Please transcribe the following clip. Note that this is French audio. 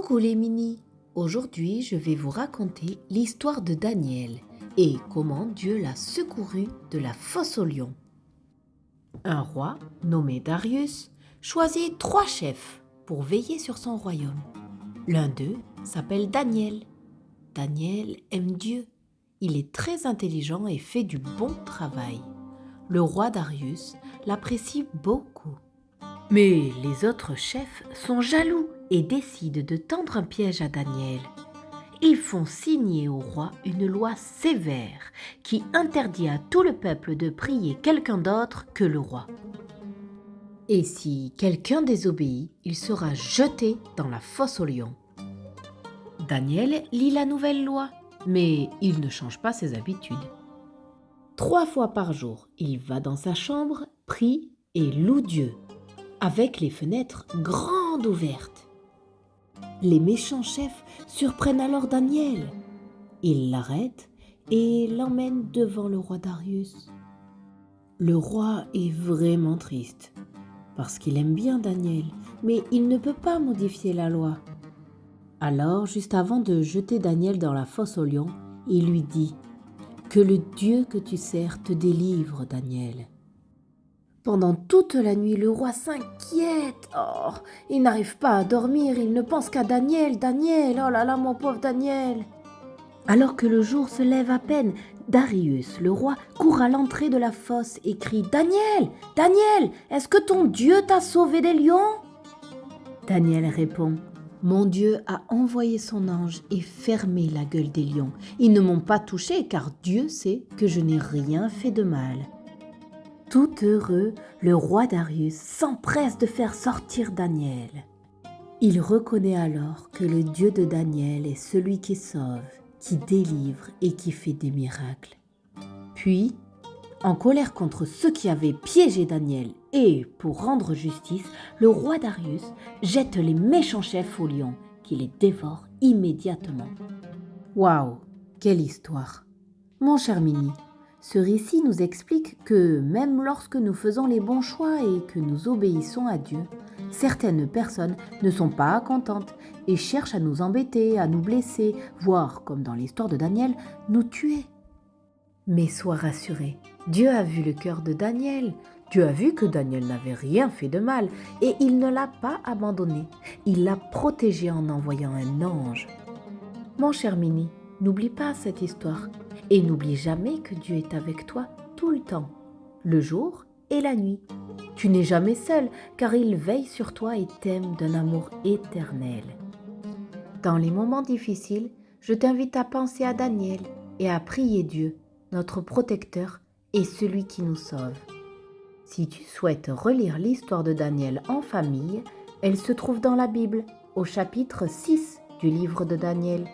Coucou les minis. Aujourd'hui, je vais vous raconter l'histoire de Daniel et comment Dieu l'a secouru de la fosse aux lions. Un roi, nommé Darius, choisit 3 chefs pour veiller sur son royaume. L'un d'eux s'appelle Daniel. Daniel aime Dieu. Il est très intelligent et fait du bon travail. Le roi Darius l'apprécie beaucoup. Mais les autres chefs sont jaloux et décident de tendre un piège à Daniel. Ils font signer au roi une loi sévère qui interdit à tout le peuple de prier quelqu'un d'autre que le roi. Et si quelqu'un désobéit, il sera jeté dans la fosse aux lions. Daniel lit la nouvelle loi, mais il ne change pas ses habitudes. 3 fois par jour, il va dans sa chambre, prie et loue Dieu, avec les fenêtres grandes ouvertes. Les méchants chefs surprennent alors Daniel. Ils l'arrêtent et l'emmènent devant le roi Darius. Le roi est vraiment triste, parce qu'il aime bien Daniel, mais il ne peut pas modifier la loi. Alors, juste avant de jeter Daniel dans la fosse aux lions, il lui dit « Que le Dieu que tu sers te délivre, Daniel !» Pendant toute la nuit, le roi s'inquiète. Oh, il n'arrive pas à dormir, il ne pense qu'à Daniel. Daniel, oh là là, mon pauvre Daniel. Alors que le jour se lève à peine, Darius, le roi, court à l'entrée de la fosse et crie « Daniel, Daniel, est-ce que ton Dieu t'a sauvé des lions ?» Daniel répond « Mon Dieu a envoyé son ange et fermé la gueule des lions. Ils ne m'ont pas touché car Dieu sait que je n'ai rien fait de mal. » Tout heureux, le roi Darius s'empresse de faire sortir Daniel. Il reconnaît alors que le Dieu de Daniel est celui qui sauve, qui délivre et qui fait des miracles. Puis, en colère contre ceux qui avaient piégé Daniel et pour rendre justice, le roi Darius jette les méchants chefs aux lions qui les dévorent immédiatement. Waouh, quelle histoire! Mon cher Mini, ce récit nous explique que même lorsque nous faisons les bons choix et que nous obéissons à Dieu, certaines personnes ne sont pas contentes et cherchent à nous embêter, à nous blesser, voire, comme dans l'histoire de Daniel, nous tuer. Mais sois rassuré, Dieu a vu le cœur de Daniel. Dieu a vu que Daniel n'avait rien fait de mal et il ne l'a pas abandonné. Il l'a protégé en envoyant un ange. Mon cher Mini, n'oublie pas cette histoire. Et n'oublie jamais que Dieu est avec toi tout le temps, le jour et la nuit. Tu n'es jamais seul car il veille sur toi et t'aime d'un amour éternel. Dans les moments difficiles, je t'invite à penser à Daniel et à prier Dieu, notre protecteur et celui qui nous sauve. Si tu souhaites relire l'histoire de Daniel en famille, elle se trouve dans la Bible, au chapitre 6 du livre de Daniel.